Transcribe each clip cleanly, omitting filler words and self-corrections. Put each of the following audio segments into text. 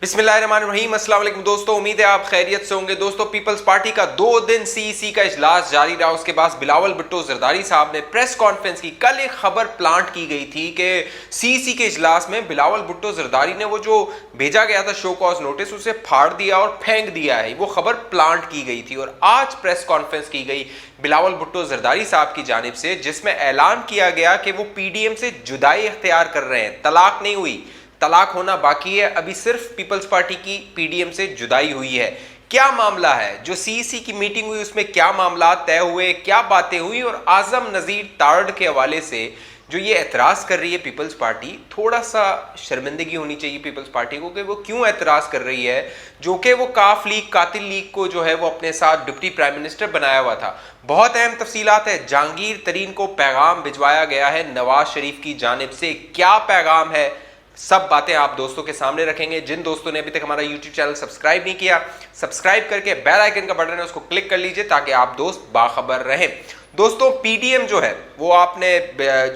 बिस्मिल्लाहिर्रहमानिर्रहीम। अस्सलाम वालेकुम दोस्तों, उम्मीद है आप खैरियत से होंगे। दोस्तों, पीपल्स पार्टी का 2 दिन सीईसी का इजलास जारी रहा। उसके बाद बिलावल भुट्टो जरदारी साहब ने प्रेस कॉन्फ्रेंस की। कल एक खबर प्लांट की गई थी कि सीईसी के इजलास में बिलावल भुट्टो जरदारी ने वो जो भेजा गया था शो कॉज नोटिस, उसे फाड़ दिया और फेंक दिया है। वो खबर प्लांट की गई थी और आज प्रेस कॉन्फ्रेंस की गई बिलावल भुट्टो जरदारी साहब की जानिब से, जिसमें ऐलान किया गया कि वो पीडीएम से जुदाई इख्तियार कर रहे हैं। तलाक नहीं हुई, तलाक होना बाकी है। अभी सिर्फ पीपल्स पार्टी की पीडीएम से जुदाई हुई है। क्या मामला है, जो सीईसी की मीटिंग हुई उसमें क्या मामला तय हुए, क्या बातें हुई, और आजम नजीर तारड़ के हवाले से जो ये एतराज कर रही है पीपल्स पार्टी, थोड़ा सा शर्मिंदगी होनी चाहिए पीपल्स पार्टी को कि वो क्यों एतराज कर रही है, जो कि वो काफ लीग, कातिल लीग को जो है वो अपने साथ डिप्टी प्राइम मिनिस्टर बनाया हुआ था। बहुत अहम तफसीलात है। जहांगीर तरीन को पैगाम भिजवाया गया है नवाज शरीफ की जानिब से। क्या पैगाम है, सब बातें आप दोस्तों के सामने रखेंगे। जिन दोस्तों ने अभी तक हमारा यूट्यूब चैनल सब्सक्राइब नहीं किया, सब्सक्राइब करके बेल आइकन का बटन है उसको क्लिक कर लीजिए ताकि आप दोस्त बाखबर रहें। दोस्तों, पीडीएम जो है वो आपने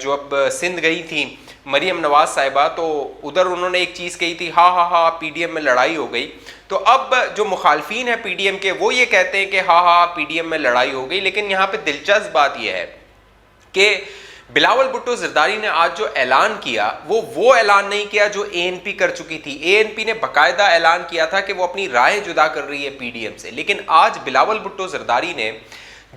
जो अब सिंध गई थी मरियम नवाज साहिबा, तो उधर उन्होंने एक चीज़ कही थी, हाँ हाँ हाँ पीडीएम में लड़ाई हो गई। तो अब जो मुखालफीन है पीडीएम के, वो ये कहते हैं कि हाँ हाँ पीडीएम में लड़ाई हो गई। लेकिन यहाँ पे दिलचस्प बात यह है कि बिलावल भुट्टो जरदारी ने आज जो ऐलान किया वो ऐलान नहीं किया जो एएनपी कर चुकी थी। एएनपी ने बाकायदा ऐलान किया था कि वो अपनी राय जुदा कर रही है पीडीएम से। लेकिन आज बिलावल भुट्टो जरदारी ने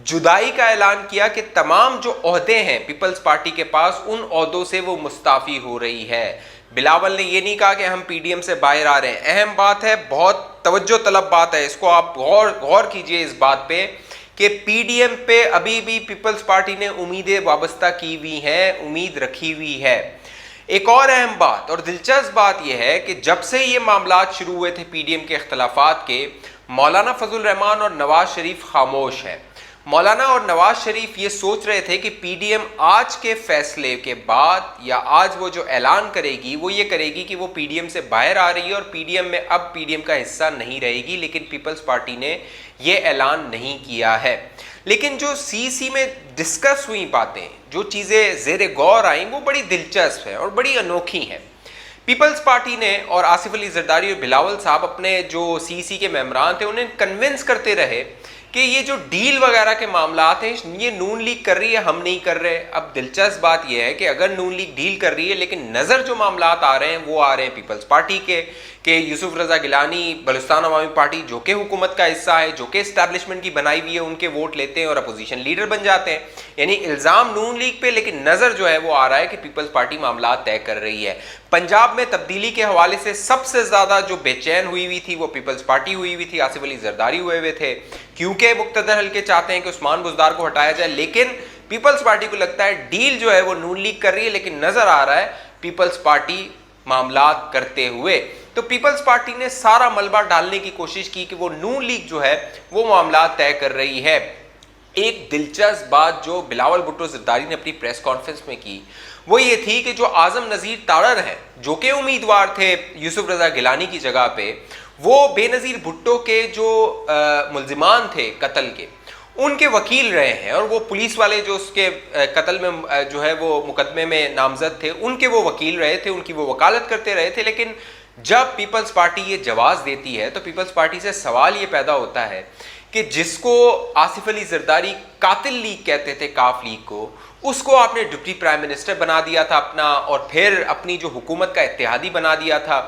जुदाई का ऐलान किया कि तमाम जो ओहदे हैं पीपल्स पार्टी के पास, उन ओहदों से वो मुस्ताफी हो रही है। बिलावल ने ये नहीं कहा कि हम पीडीएम से बाहर आ रहे हैं। अहम बात है, बहुत तवज्जो तलब बात है, इसको आप गौर कीजिए इस बात पे कि पीडीएम पे अभी भी पीपल्स पार्टी ने उम्मीदें वाबस्ता की हुई हैं, उम्मीद रखी हुई है। एक और अहम बात और दिलचस्प बात यह है कि जब से ये मामलात शुरू हुए थे पीडीएम के इख्तलाफात के, मौलाना फजल रहमान और नवाज शरीफ खामोश हैं। मौलाना और नवाज शरीफ ये सोच रहे थे कि पीडीएम आज के फैसले के बाद या आज वो जो ऐलान करेगी वो ये करेगी कि वो पीडीएम से बाहर आ रही है और पीडीएम में अब पीडीएम का हिस्सा नहीं रहेगी। लेकिन पीपल्स पार्टी ने ये ऐलान नहीं किया है। लेकिन जो सीईसी में डिस्कस हुई बातें, जो चीज़ें ज़ेरे गौर आई, वो बड़ी दिलचस्प है और बड़ी अनोखी हैं। पीपल्स पार्टी ने और आसिफ अली जरदारी और बिलावल साहब अपने जो सीईसी के मेंबरान थे उन्हें कन्विंस करते रहे कि ये जो डील वगैरह के मामलात हैं ये नून लीग कर रही है, हम नहीं कर रहे। अब दिलचस्प बात यह है कि अगर नून लीग डील कर रही है, लेकिन नज़र जो मामलात आ रहे हैं वो आ रहे हैं पीपल्स पार्टी के यूसुफ रजा गिलानी बलूचिस्तान अवामी पार्टी, जो कि हुकूमत का हिस्सा है, जो कि इस्टेब्लिशमेंट की बनाई हुई है, उनके वोट लेते हैं और अपोजिशन लीडर बन जाते हैं। यानी इल्ज़ाम नून लीग पे, लेकिन नज़र जो है वो आ रहा है कि पीपल्स पार्टी मामला तय कर रही है। पंजाब में तब्दीली के हवाले से सबसे ज़्यादा जो बेचैन हुई थी वो पीपल्स पार्टी हुई थी, आसिफ अली जरदारी हुए थे, क्योंकि मुक्तदर हल्के चाहते हैं कि उस्मान बुज़दार को हटाया जाए। लेकिन पीपल्स पार्टी को लगता है डील जो है वो नून लीग कर रही है, लेकिन नज़र आ रहा है पीपल्स पार्टी मामलात करते हुए। तो पीपल्स पार्टी ने सारा मलबा डालने की कोशिश की कि वो नून लीग जो है वो मामला तय कर रही है। एक दिलचस्प बात जो बिलावल भुट्टो जरदारी ने अपनी प्रेस कॉन्फ्रेंस में की वो ये थी कि जो आजम नजीर तारड़ हैं, जो कि उम्मीदवार थे यूसुफ रजा गिलानी की जगह पे, वो बेनजीर भुट्टो के जो मुल्जिमान थे कत्ल के, उनके वकील रहे हैं। और वो पुलिस वाले जो उसके कत्ल में जो है वो मुकदमे में नामजद थे, उनके वो वकील रहे थे, उनकी वो वकालत करते रहे थे। लेकिन जब पीपल्स पार्टी ये जवाब देती है तो पीपल्स पार्टी से सवाल ये पैदा होता है कि जिसको आसिफ अली जरदारी कातिल लीग कहते थे, काफ लीग को, उसको आपने डिप्टी प्राइम मिनिस्टर बना दिया था अपना, और फिर अपनी जो हुकूमत का इत्तेहादी बना दिया था।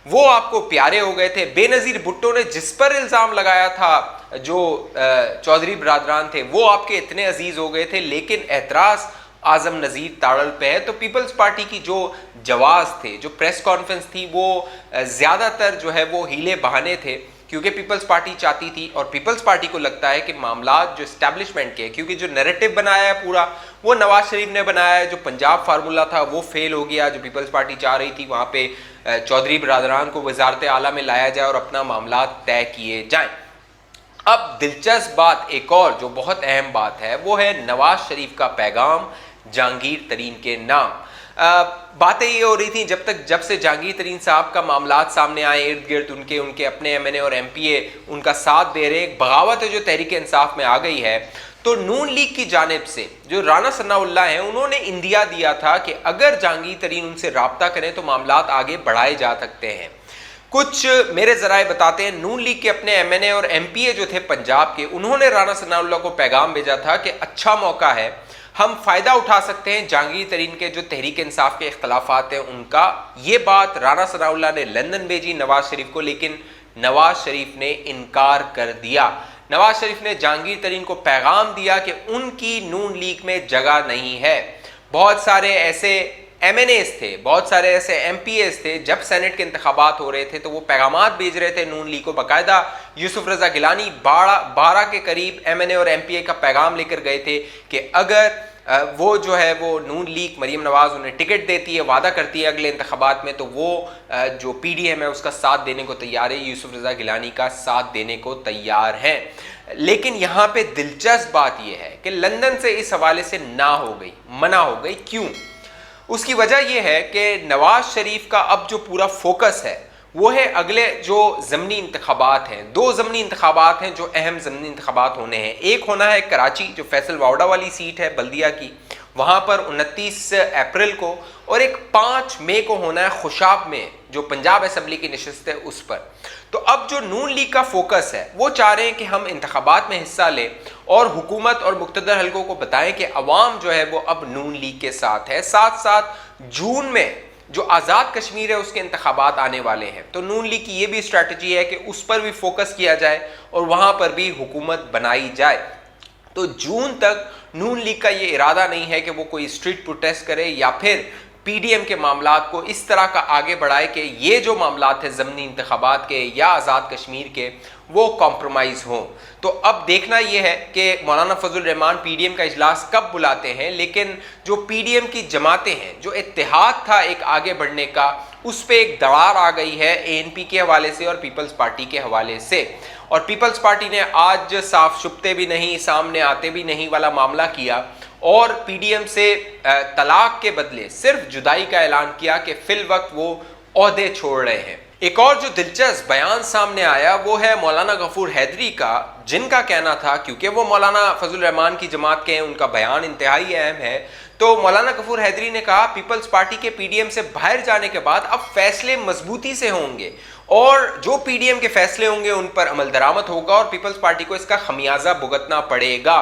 वो आपको प्यारे हो गए थे। बेनजीर भुट्टो ने जिस पर इल्ज़ाम लगाया था, जो चौधरी बरादरान थे, वो आपके इतने अजीज हो गए थे। लेकिन एतराज़ आजम नज़ीर तारड़ पे है। तो पीपल्स पार्टी की जो जवाब थे, जो प्रेस कॉन्फ्रेंस थी, वो ज़्यादातर जो है वो हीले बहाने थे, क्योंकि पीपल्स पार्टी चाहती थी और पीपल्स पार्टी को लगता है कि मामलात जो इस्टेब्लिशमेंट के, क्योंकि जो नैरेटिव बनाया है पूरा वो नवाज शरीफ ने बनाया है, जो पंजाब फार्मूला था वो फेल हो गया। जो पीपल्स पार्टी चाह रही थी वहाँ पे चौधरी बरादरान को वजारत आला में लाया जाए और अपना मामला तय किए जाएं। अब दिलचस्प बात एक और जो बहुत अहम बात है वो है नवाज शरीफ का पैगाम जहांगीर तरीन के नाम। बातें ये हो रही थी जब से जहांगीर तरीन साहब का मामलात सामने आए, इर्द गिर्द उनके अपने एमएनए और एमपीए उनका साथ दे रहे, एक बगावत है जो तहरीक इंसाफ में आ गई है। तो नून लीग की जानिब से जो राना सनाउल्लाह हैं, उन्होंने इंदिया दिया था कि अगर जहांगीर तरीन उनसे राब्ता करें तो मामलात आगे बढ़ाए जा सकते हैं। कुछ मेरे जराए बताते हैं नून लीग के अपने एमएनए और एमपीए जो थे पंजाब के, उन्होंने राना सनाउल्लाह को पैगाम भेजा था कि अच्छा मौका है, हम फ़ायदा उठा सकते हैं जहांगीर तरीन के जो तहरीक इंसाफ के इख्तलाफात हैं उनका। ये बात राना सनाउल्लाह ने लंदन भेजी नवाज शरीफ को, लेकिन नवाज शरीफ ने इनकार कर दिया। नवाज शरीफ ने जहांगीर तरीन को पैगाम दिया कि उनकी नून लीग में जगह नहीं है। बहुत सारे ऐसे एमएनएस थे, बहुत सारे ऐसे एमपीएस थे, जब सेनेट के इंतखाबात हो रहे थे तो वो पैगामात भेज रहे थे नून लीग को। बाकायदा यूसुफ रजा गिलानी 12 के करीब एमएनए और एमपीए का पैगाम लेकर गए थे कि अगर वो जो है वो नून लीग मरीम नवाज उन्हें टिकट देती है, वादा करती है अगले इंतखाबात में, तो वो जो पीडीएम है उसका साथ देने को तैयार है, यूसुफ रजा गिलानी का साथ देने को तैयार है। लेकिन यहाँ पे दिलचस्प बात यह है कि लंदन से इस हवाले से मना हो गई। क्यों? उसकी वजह यह है कि नवाज शरीफ का अब जो पूरा फोकस है वो है अगले जो ज़मनी इंतखाबात हैं। 2 ज़मनी इंतखाबात हैं जो अहम ज़मनी इंतखाबात होने हैं। एक होना है कराची, जो फैसल वावड़ा वाली सीट है बल्दिया की, वहाँ पर 29 अप्रैल को, और एक 5 मई को होना है खुशाब में जो पंजाब असम्बली की नशस्त है उस पर। तो अब जो नून लीग का फोकस है वो चाह रहे हैं कि हम इंतखाबात में हिस्सा लें और हुकूमत और मुक़्तदर हलकों को बताएं कि अवाम जो है वो अब नून लीग के साथ है। साथ साथ जून में जो आज़ाद कश्मीर है उसके इंतखाबात आने वाले हैं, तो नून लीग की ये भी स्ट्रैटेजी है कि उस पर भी फोकस किया जाए और वहाँ पर भी हुकूमत बनाई जाए। तो जून तक नून लीग का ये इरादा नहीं है कि वो कोई स्ट्रीट प्रोटेस्ट करे या फिर पीडीएम के मामलात को इस तरह का आगे बढ़ाए कि ये जो मामलात है ज़मनी इंतखाबात के या आज़ाद कश्मीर के वो कॉम्प्रोमाइज़ हों। तो अब देखना यह है कि मौलाना फजल रहमान पीडीएम का इजलास कब बुलाते हैं, लेकिन जो पीडीएम की जमातें हैं, जो इत्तेहाद था एक आगे बढ़ने का, उस पर एक दरार आ गई है एएनपी के हवाले से और पीपल्स पार्टी के हवाले से। और पीपल्स पार्टी ने आज साफ छुपते भी नहीं, सामने आते भी नहीं वाला मामला किया और पीडीएम से तलाक के बदले सिर्फ जुदाई का ऐलान किया कि फिल वक्त वो ओहदे छोड़ रहे हैं। एक और जो दिलचस्प बयान सामने आया वो है मौलाना गफूर हैदरी का, जिनका कहना था, क्योंकि वो मौलाना फजल रहमान की जमात के हैं, उनका बयान इंतहाई अहम है, तो मौलाना गफूर हैदरी ने कहा पीपल्स पार्टी के पीडीएम से बाहर जाने के बाद अब फैसले मजबूती से होंगे और जो पीडीएम के फैसले होंगे उन पर अमल दरामद होगा और पीपल्स पार्टी को इसका खमियाजा भुगतना पड़ेगा।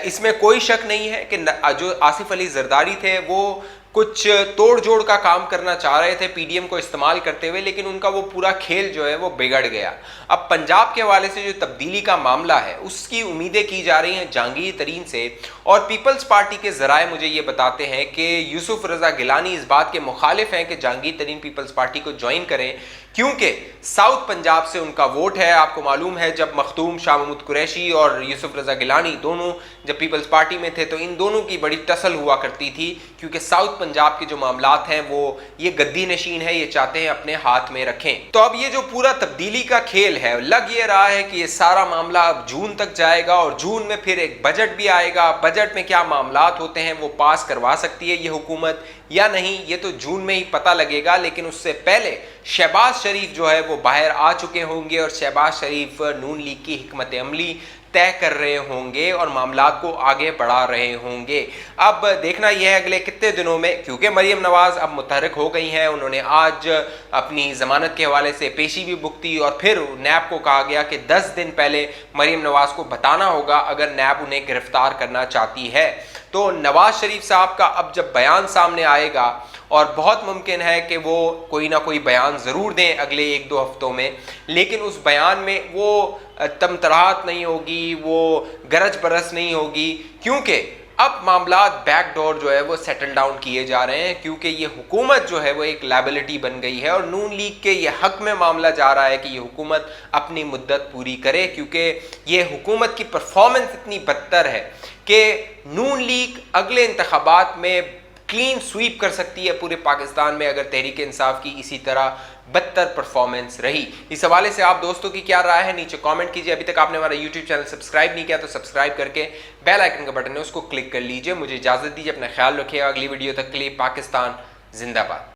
इसमें कोई शक नहीं है कि जो आसिफ अली जरदारी थे वो कुछ तोड़ जोड़ का काम करना चाह रहे थे पीडीएम को इस्तेमाल करते हुए, लेकिन उनका वो पूरा खेल जो है वो बिगड़ गया। अब पंजाब के हवाले से जो तब्दीली का मामला है उसकी उम्मीदें की जा रही हैं जहांगीर तरीन से, और पीपल्स पार्टी के जराए मुझे ये बताते हैं कि यूसुफ रजा गिलानी इस बात के मुखालिफ हैं कि जहांगीर तरीन पीपल्स पार्टी को ज्वाइन करें, क्योंकि साउथ पंजाब से उनका वोट है। आपको मालूम है जब मखदूम शाह महमूद कुरैशी और यूसुफ रजा गिलानी दोनों जब पीपल्स पार्टी में थे तो इन दोनों की बड़ी टसल हुआ करती थी, क्योंकि साउथ पंजाब के जो मामलात हैं वो ये गद्दी नशीन है, ये चाहते हैं अपने हाथ में रखें। तो अब ये जो पूरा तब्दीली का खेल है, लग ये रहा है कि ये सारा मामला अब जून तक जाएगा और जून में फिर एक बजट भी आएगा। बजट में क्या मामलात होते हैं वो पास करवा सकती है ये हुकूमत या नहीं, ये तो जून में ही पता लगेगा। लेकिन उससे पहले शहबाज शरीफ जो है वो बाहर आ चुके होंगे और शहबाज शरीफ नून लीग की हिकमत अमली तय कर रहे होंगे और मामलात को आगे बढ़ा रहे होंगे। अब देखना यह है अगले कितने दिनों में, क्योंकि मरीम नवाज अब मुतहरक हो गई हैं, उन्होंने आज अपनी ज़मानत के हवाले से पेशी भी बुकती और फिर नैब को कहा गया कि 10 दिन पहले मरीम नवाज को बताना होगा अगर नैब उन्हें गिरफ्तार करना चाहती है। तो नवाज शरीफ साहब का अब जब बयान सामने आएगा, और बहुत मुमकिन है कि वो कोई ना कोई बयान ज़रूर दें अगले 1-2 हफ्तों में, लेकिन उस बयान में वो तमतराहत नहीं होगी, वो गरज बरस नहीं होगी, क्योंकि अब मामलात बैकडोर जो है वो सेटल डाउन किए जा रहे हैं, क्योंकि ये हुकूमत जो है वो एक लायबिलिटी बन गई है और नून लीग के ये हक में मामला जा रहा है कि ये हुकूमत अपनी मुद्दत पूरी करे, क्योंकि ये हुकूमत की परफॉर्मेंस इतनी बदतर है कि नून लीग अगले इंतखाबात में क्लीन स्वीप कर सकती है पूरे पाकिस्तान में अगर तहरीक इंसाफ की इसी तरह बदतर परफॉर्मेंस रही। इस हवाले से आप दोस्तों की क्या राय है नीचे कमेंट कीजिए। अभी तक आपने हमारा यूट्यूब चैनल सब्सक्राइब नहीं किया तो सब्सक्राइब करके बेल आइकन का बटन है उसको क्लिक कर लीजिए। मुझे इजाज़त दीजिए, अपना ख्याल रखिएगा। अगली वीडियो तक के लिए पाकिस्तान जिंदाबाद।